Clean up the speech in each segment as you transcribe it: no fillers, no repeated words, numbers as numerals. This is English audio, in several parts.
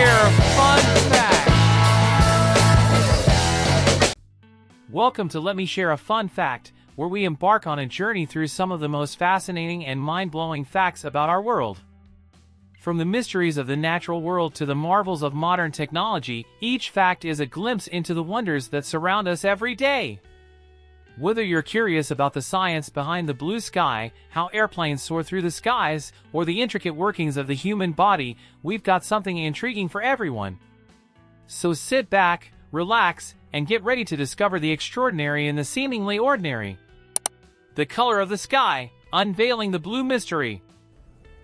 share a fun fact. Welcome to Let Me Share a Fun Fact, where we embark on a journey through some of the most fascinating and mind-blowing facts about our world. From the mysteries of the natural world to the marvels of modern technology, each fact is a glimpse into the wonders that surround us every day. Whether you're curious about the science behind the blue sky, how airplanes soar through the skies, or the intricate workings of the human body, we've got something intriguing for everyone. So sit back, relax, and get ready to discover the extraordinary in the seemingly ordinary. The color of the sky, unveiling the blue mystery.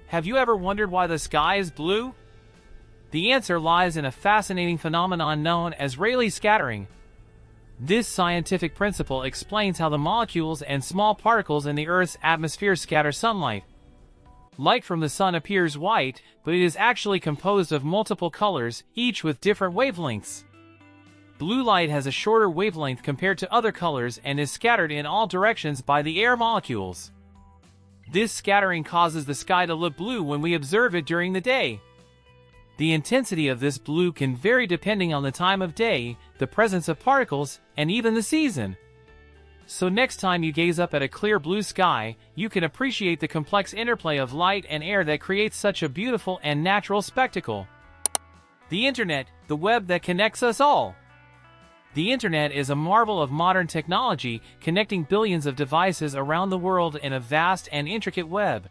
Have you ever wondered why the sky is blue? The answer lies in a fascinating phenomenon known as Rayleigh scattering. This scientific principle explains how the molecules and small particles in the Earth's atmosphere scatter sunlight. Light from the sun appears white, but it is actually composed of multiple colors, each with different wavelengths. Blue light has a shorter wavelength compared to other colors and is scattered in all directions by the air molecules. This scattering causes the sky to look blue when we observe it during the day. The intensity of this blue can vary depending on the time of day, the presence of particles, and even the season. So next time you gaze up at a clear blue sky, you can appreciate the complex interplay of light and air that creates such a beautiful and natural spectacle. The Internet, the web that connects us all. The Internet is a marvel of modern technology, connecting billions of devices around the world in a vast and intricate web.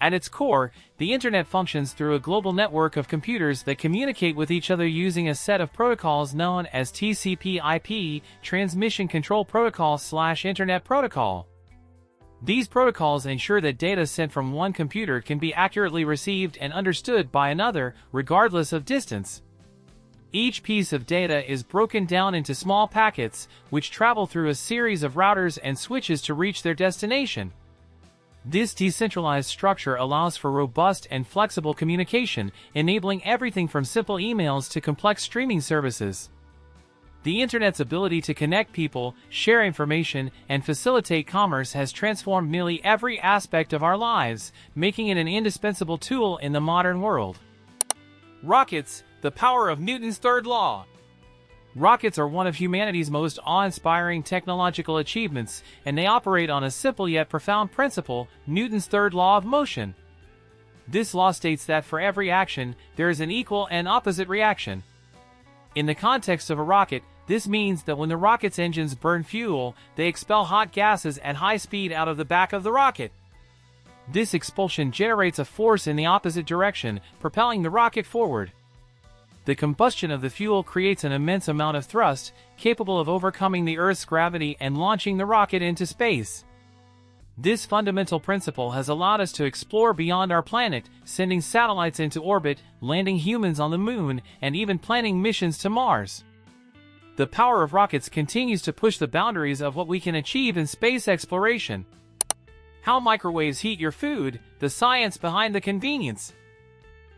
At its core, the Internet functions through a global network of computers that communicate with each other using a set of protocols known as TCP/IP, Transmission Control Protocol/Internet Protocol. These protocols ensure that data sent from one computer can be accurately received and understood by another, regardless of distance. Each piece of data is broken down into small packets, which travel through a series of routers and switches to reach their destination. This decentralized structure allows for robust and flexible communication, enabling everything from simple emails to complex streaming services. The Internet's ability to connect people, share information, and facilitate commerce has transformed nearly every aspect of our lives, making it an indispensable tool in the modern world. Rockets, the power of Newton's third law. Rockets are one of humanity's most awe-inspiring technological achievements, and they operate on a simple yet profound principle, Newton's third law of motion. This law states that for every action, there is an equal and opposite reaction. In the context of a rocket, this means that when the rocket's engines burn fuel, they expel hot gases at high speed out of the back of the rocket. This expulsion generates a force in the opposite direction, propelling the rocket forward. The combustion of the fuel creates an immense amount of thrust, capable of overcoming the Earth's gravity and launching the rocket into space. This fundamental principle has allowed us to explore beyond our planet, sending satellites into orbit, landing humans on the Moon, and even planning missions to Mars. The power of rockets continues to push the boundaries of what we can achieve in space exploration. How microwaves heat your food, the science behind the convenience.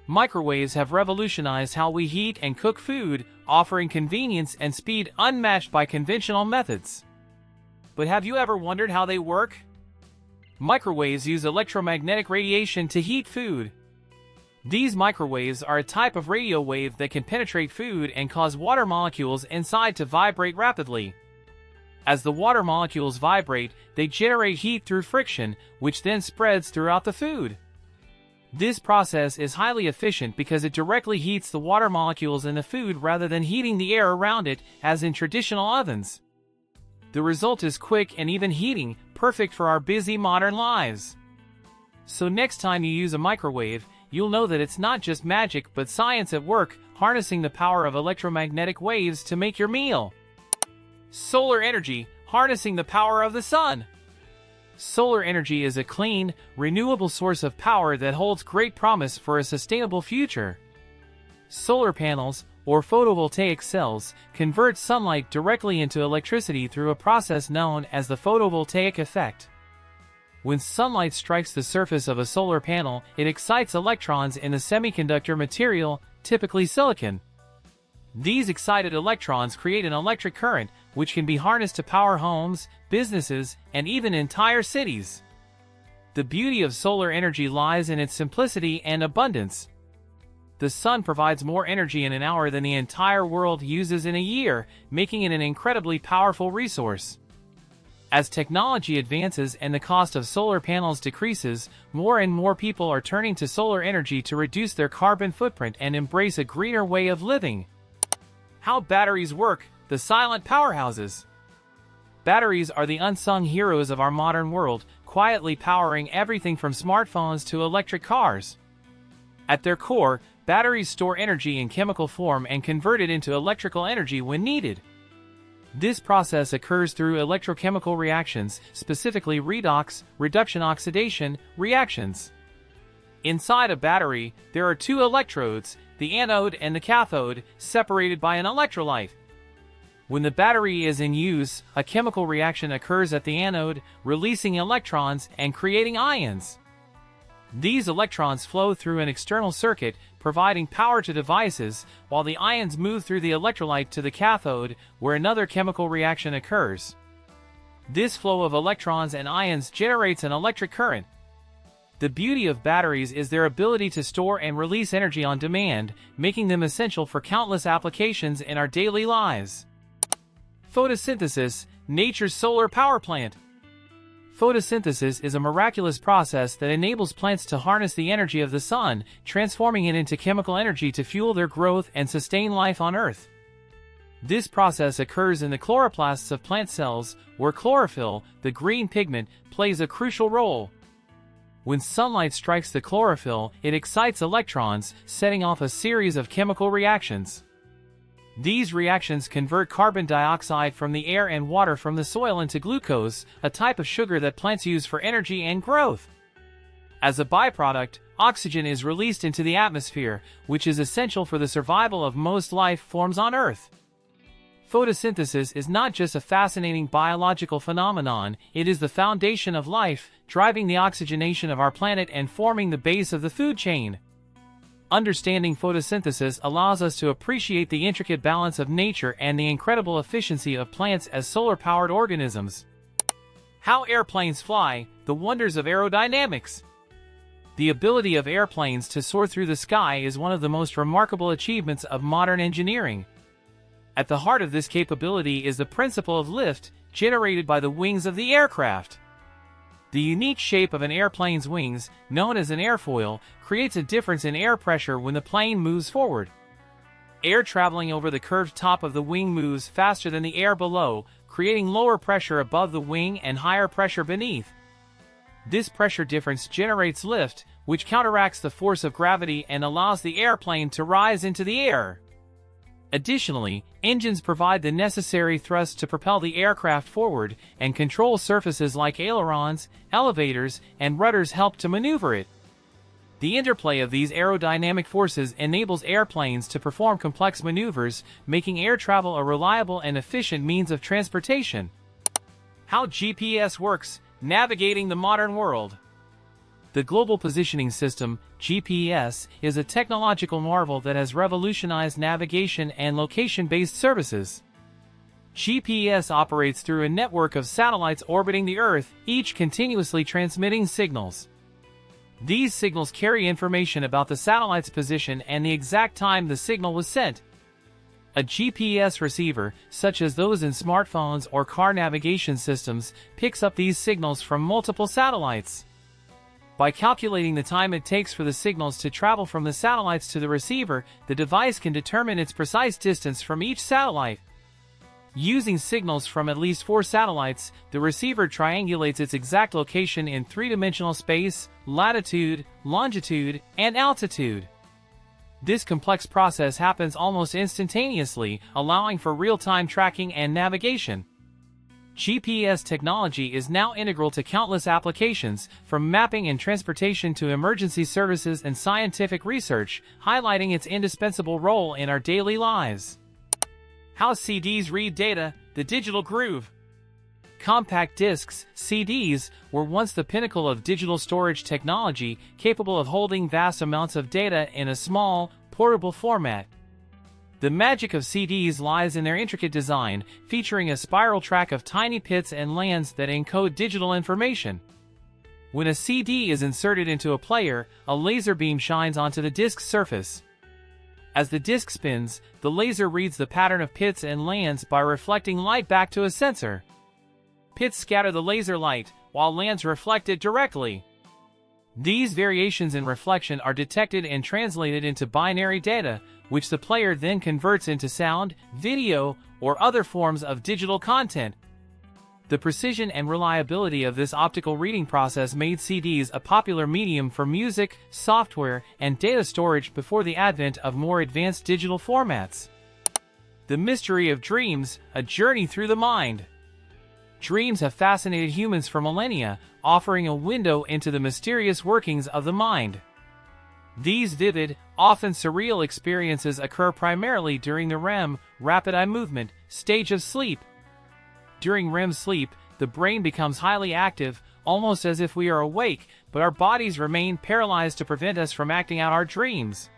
Microwaves have revolutionized how we heat and cook food, offering convenience and speed unmatched by conventional methods. But have you ever wondered how they work? Microwaves use electromagnetic radiation to heat food. These microwaves are a type of radio wave that can penetrate food and cause water molecules inside to vibrate rapidly. As the water molecules vibrate, they generate heat through friction, which then spreads throughout the food. This process is highly efficient because it directly heats the water molecules in the food rather than heating the air around it, as in traditional ovens. The result is quick and even heating, perfect for our busy modern lives. So next time you use a microwave, you'll know that it's not just magic but science at work, harnessing the power of electromagnetic waves to make your meal. Solar energy, harnessing the power of the sun. Solar energy is a clean, renewable source of power that holds great promise for a sustainable future. Solar panels, or photovoltaic cells, convert sunlight directly into electricity through a process known as the photovoltaic effect. When sunlight strikes the surface of a solar panel, it excites electrons in the semiconductor material, typically silicon. These excited electrons create an electric current, which can be harnessed to power homes, businesses, and even entire cities. The beauty of solar energy lies in its simplicity and abundance. the sun provides more energy in an hour than the entire world uses in a year, making it an incredibly powerful resource. As technology advances and the cost of solar panels decreases, more and more people are turning to solar energy to reduce their carbon footprint and embrace a greener way of living. How batteries work, the silent powerhouses. Batteries are the unsung heroes of our modern world, quietly powering everything from smartphones to electric cars. At their core, batteries store energy in chemical form and convert it into electrical energy when needed. This process occurs through electrochemical reactions, specifically redox, reduction oxidation, reactions. Inside a battery, there are two electrodes, the anode and the cathode, separated by an electrolyte. When the battery is in use, a chemical reaction occurs at the anode, releasing electrons and creating ions. These electrons flow through an external circuit, providing power to devices, while the ions move through the electrolyte to the cathode, where another chemical reaction occurs. This flow of electrons and ions generates an electric current. The beauty of batteries is their ability to store and release energy on demand, making them essential for countless applications in our daily lives. Photosynthesis, nature's solar power plant. Photosynthesis is a miraculous process that enables plants to harness the energy of the sun, transforming it into chemical energy to fuel their growth and sustain life on Earth. This process occurs in the chloroplasts of plant cells, where chlorophyll, the green pigment, plays a crucial role. When sunlight strikes the chlorophyll, it excites electrons, setting off a series of chemical reactions. These reactions convert carbon dioxide from the air and water from the soil into glucose, a type of sugar that plants use for energy and growth. As a byproduct, oxygen is released into the atmosphere, which is essential for the survival of most life forms on Earth. Photosynthesis is not just a fascinating biological phenomenon, it is the foundation of life, driving the oxygenation of our planet and forming the base of the food chain. Understanding photosynthesis allows us to appreciate the intricate balance of nature and the incredible efficiency of plants as solar-powered organisms. How airplanes fly, the wonders of aerodynamics. The ability of airplanes to soar through the sky is one of the most remarkable achievements of modern engineering. At the heart of this capability is the principle of lift, generated by the wings of the aircraft. The unique shape of an airplane's wings, known as an airfoil, creates a difference in air pressure when the plane moves forward. Air traveling over the curved top of the wing moves faster than the air below, creating lower pressure above the wing and higher pressure beneath. This pressure difference generates lift, which counteracts the force of gravity and allows the airplane to rise into the air. Additionally, engines provide the necessary thrust to propel the aircraft forward, and control surfaces like ailerons, elevators, and rudders help to maneuver it. The interplay of these aerodynamic forces enables airplanes to perform complex maneuvers, making air travel a reliable and efficient means of transportation. How GPS works, navigating the modern world. The Global Positioning System, GPS, is a technological marvel that has revolutionized navigation and location-based services. GPS operates through a network of satellites orbiting the Earth, each continuously transmitting signals. These signals carry information about the satellite's position and the exact time the signal was sent. A GPS receiver, such as those in smartphones or car navigation systems, picks up these signals from multiple satellites. By calculating the time it takes for the signals to travel from the satellites to the receiver, the device can determine its precise distance from each satellite. Using signals from at least 4 satellites, the receiver triangulates its exact location in 3-dimensional space, latitude, longitude, and altitude. This complex process happens almost instantaneously, allowing for real-time tracking and navigation. GPS technology is now integral to countless applications, from mapping and transportation to emergency services and scientific research, highlighting its indispensable role in our daily lives. How CDs read data, the digital groove. Compact discs, CDs, were once the pinnacle of digital storage technology, capable of holding vast amounts of data in a small, portable format. The magic of CDs lies in their intricate design, featuring a spiral track of tiny pits and lands that encode digital information. When a CD is inserted into a player, a laser beam shines onto the disc's surface. As the disc spins, the laser reads the pattern of pits and lands by reflecting light back to a sensor. Pits scatter the laser light, while lands reflect it directly. These variations in reflection are detected and translated into binary data, which the player then converts into sound, video, or other forms of digital content. The precision and reliability of this optical reading process made CDs a popular medium for music, software, and data storage before the advent of more advanced digital formats. The mystery of dreams, a journey through the mind. Dreams have fascinated humans for millennia, offering a window into the mysterious workings of the mind. These vivid, often surreal experiences occur primarily during the REM, rapid eye movement, stage of sleep. During REM sleep, the brain becomes highly active, almost as if we are awake, but our bodies remain paralyzed to prevent us from acting out our dreams.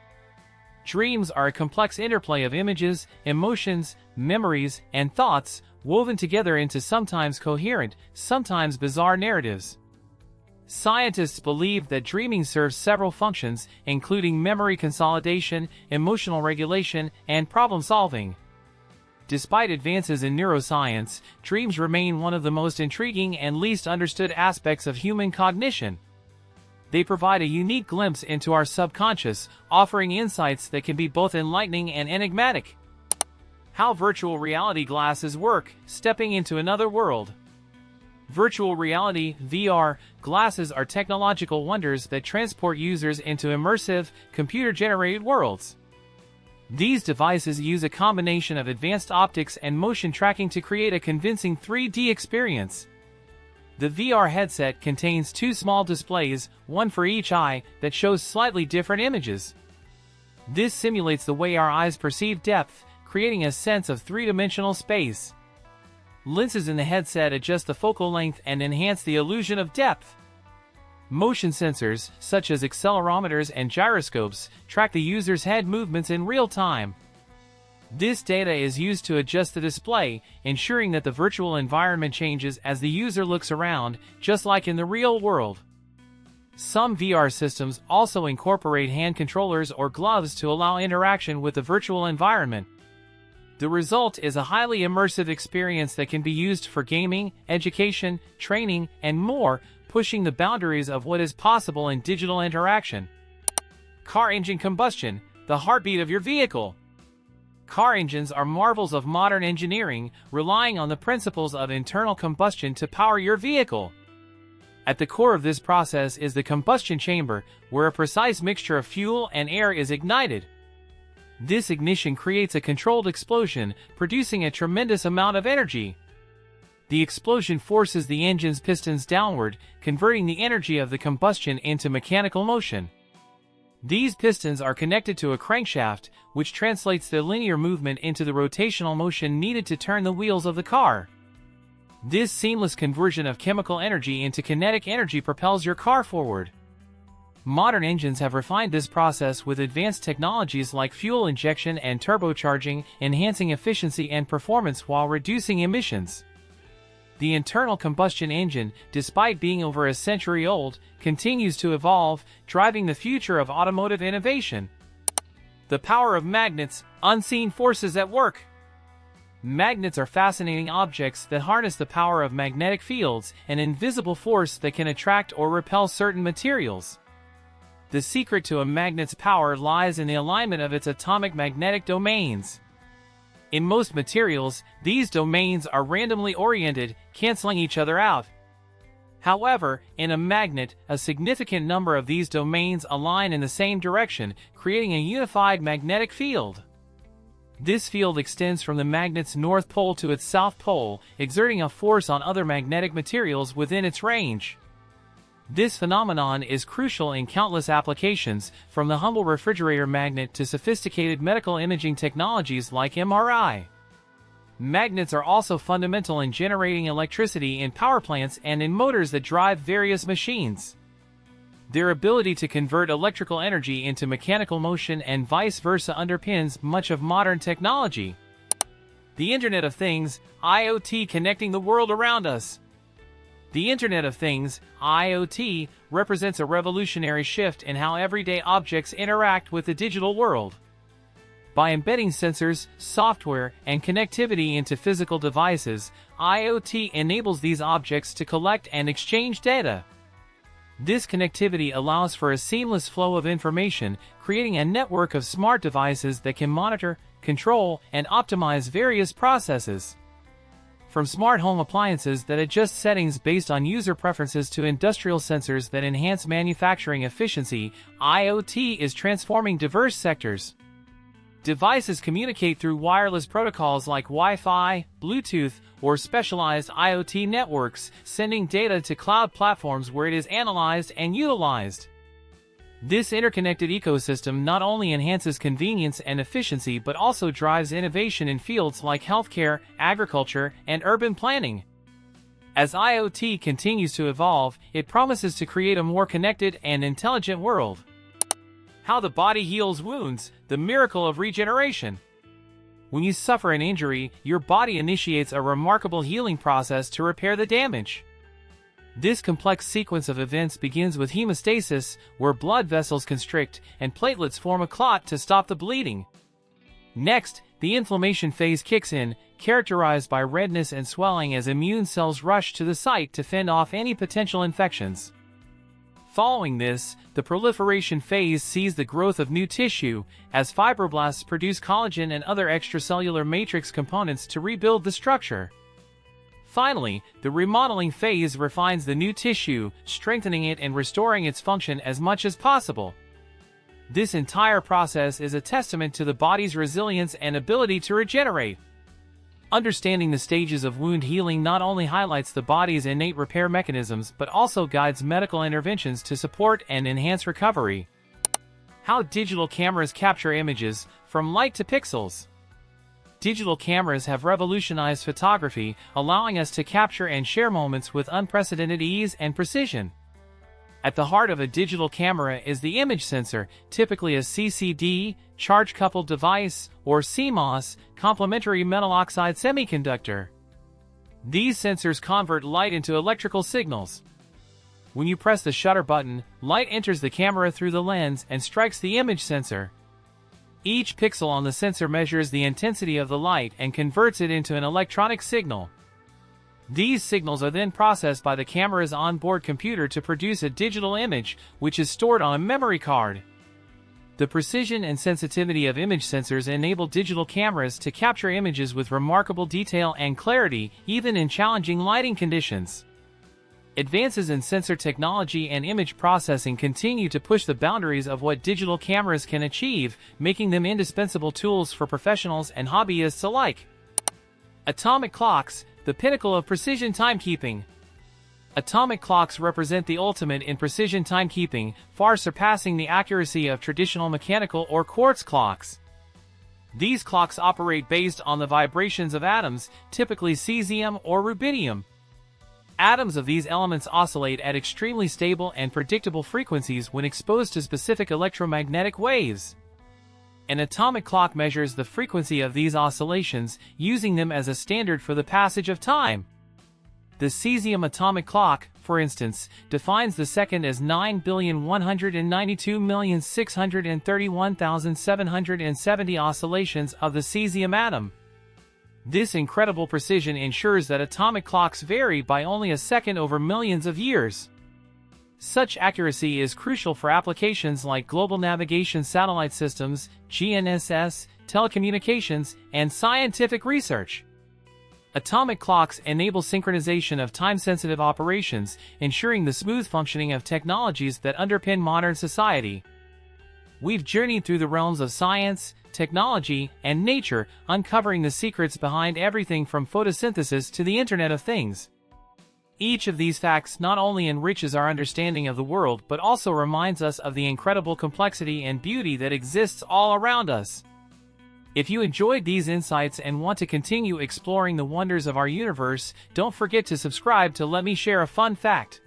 Dreams are a complex interplay of images, emotions, memories, and thoughts, woven together into sometimes coherent, sometimes bizarre narratives. Scientists believe that dreaming serves several functions, including memory consolidation, emotional regulation, and problem-solving. Despite advances in neuroscience, dreams remain one of the most intriguing and least understood aspects of human cognition. They provide a unique glimpse into our subconscious, offering insights that can be both enlightening and enigmatic. How virtual reality glasses work, stepping into another world. Virtual reality (VR) glasses are technological wonders that transport users into immersive, computer-generated worlds. These devices use a combination of advanced optics and motion tracking to create a convincing 3D experience. The VR headset contains two small displays, one for each eye, that shows slightly different images. This simulates the way our eyes perceive depth, creating a sense of three-dimensional space. Lenses in the headset adjust the focal length and enhance the illusion of depth. Motion sensors, such as accelerometers and gyroscopes, track the user's head movements in real time. This data is used to adjust the display, ensuring that the virtual environment changes as the user looks around, just like in the real world. Some VR systems also incorporate hand controllers or gloves to allow interaction with the virtual environment. The result is a highly immersive experience that can be used for gaming, education, training, and more, pushing the boundaries of what is possible in digital interaction. Car engine combustion, the heartbeat of your vehicle. Car engines are marvels of modern engineering, relying on the principles of internal combustion to power your vehicle. At the core of this process is the combustion chamber, where a precise mixture of fuel and air is ignited. This ignition creates a controlled explosion, producing a tremendous amount of energy. The explosion forces the engine's pistons downward, converting the energy of the combustion into mechanical motion. These pistons are connected to a crankshaft, which translates the linear movement into the rotational motion needed to turn the wheels of the car. This seamless conversion of chemical energy into kinetic energy propels your car forward. Modern engines have refined this process with advanced technologies like fuel injection and turbocharging, enhancing efficiency and performance while reducing emissions. The internal combustion engine, despite being over a century old, continues to evolve, driving the future of automotive innovation. The power of magnets, unseen forces at work. Magnets are fascinating objects that harness the power of magnetic fields, an invisible force that can attract or repel certain materials. The secret to a magnet's power lies in the alignment of its atomic magnetic domains. In most materials, these domains are randomly oriented, canceling each other out. However, in a magnet, a significant number of these domains align in the same direction, creating a unified magnetic field. This field extends from the magnet's north pole to its south pole, exerting a force on other magnetic materials within its range. This phenomenon is crucial in countless applications, from the humble refrigerator magnet to sophisticated medical imaging technologies like MRI. Magnets are also fundamental in generating electricity in power plants and in motors that drive various machines. Their ability to convert electrical energy into mechanical motion and vice versa underpins much of modern technology. The Internet of Things, IoT, connecting the world around us. The Internet of Things, IoT, represents a revolutionary shift in how everyday objects interact with the digital world. By embedding sensors, software, and connectivity into physical devices, IoT enables these objects to collect and exchange data. This connectivity allows for a seamless flow of information, creating a network of smart devices that can monitor, control, and optimize various processes. From smart home appliances that adjust settings based on user preferences to industrial sensors that enhance manufacturing efficiency, IoT is transforming diverse sectors. Devices communicate through wireless protocols like Wi-Fi, Bluetooth, or specialized IoT networks, sending data to cloud platforms where it is analyzed and utilized. This interconnected ecosystem not only enhances convenience and efficiency but also drives innovation in fields like healthcare, agriculture, and urban planning. As IoT continues to evolve, it promises to create a more connected and intelligent world. How the body heals wounds, the miracle of regeneration. When you suffer an injury, your body initiates a remarkable healing process to repair the damage. This complex sequence of events begins with hemostasis, where blood vessels constrict and platelets form a clot to stop the bleeding. Next, the inflammation phase kicks in, characterized by redness and swelling as immune cells rush to the site to fend off any potential infections. Following this, the proliferation phase sees the growth of new tissue, as fibroblasts produce collagen and other extracellular matrix components to rebuild the structure. Finally, the remodeling phase refines the new tissue, strengthening it and restoring its function as much as possible. This entire process is a testament to the body's resilience and ability to regenerate. Understanding the stages of wound healing not only highlights the body's innate repair mechanisms but also guides medical interventions to support and enhance recovery. How digital cameras capture images, from light to pixels. Digital cameras have revolutionized photography, allowing us to capture and share moments with unprecedented ease and precision. At the heart of a digital camera is the image sensor, typically a CCD, charge-coupled device, or CMOS, complementary metal oxide semiconductor. These sensors convert light into electrical signals. When you press the shutter button, light enters the camera through the lens and strikes the image sensor. Each pixel on the sensor measures the intensity of the light and converts it into an electronic signal. These signals are then processed by the camera's onboard computer to produce a digital image, which is stored on a memory card. The precision and sensitivity of image sensors enable digital cameras to capture images with remarkable detail and clarity, even in challenging lighting conditions. Advances in sensor technology and image processing continue to push the boundaries of what digital cameras can achieve, making them indispensable tools for professionals and hobbyists alike. Atomic clocks, the pinnacle of precision timekeeping. Atomic clocks represent the ultimate in precision timekeeping, far surpassing the accuracy of traditional mechanical or quartz clocks. These clocks operate based on the vibrations of atoms, typically cesium or rubidium. Atoms of these elements oscillate at extremely stable and predictable frequencies when exposed to specific electromagnetic waves. An atomic clock measures the frequency of these oscillations, using them as a standard for the passage of time. The cesium atomic clock, for instance, defines the second as 9,192,631,770 oscillations of the cesium atom. This incredible precision ensures that atomic clocks vary by only a second over millions of years. Such accuracy is crucial for applications like global navigation satellite systems, GNSS, telecommunications, and scientific research. Atomic clocks enable synchronization of time-sensitive operations, ensuring the smooth functioning of technologies that underpin modern society. We've journeyed through the realms of science, technology, and nature, uncovering the secrets behind everything from photosynthesis to the Internet of Things. Each of these facts not only enriches our understanding of the world but also reminds us of the incredible complexity and beauty that exists all around us. If you enjoyed these insights and want to continue exploring the wonders of our universe, don't forget to subscribe to Let Me Share a Fun Fact.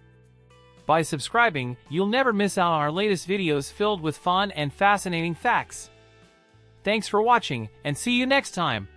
By subscribing, you'll never miss out on our latest videos filled with fun and fascinating facts. Thanks for watching, and see you next time.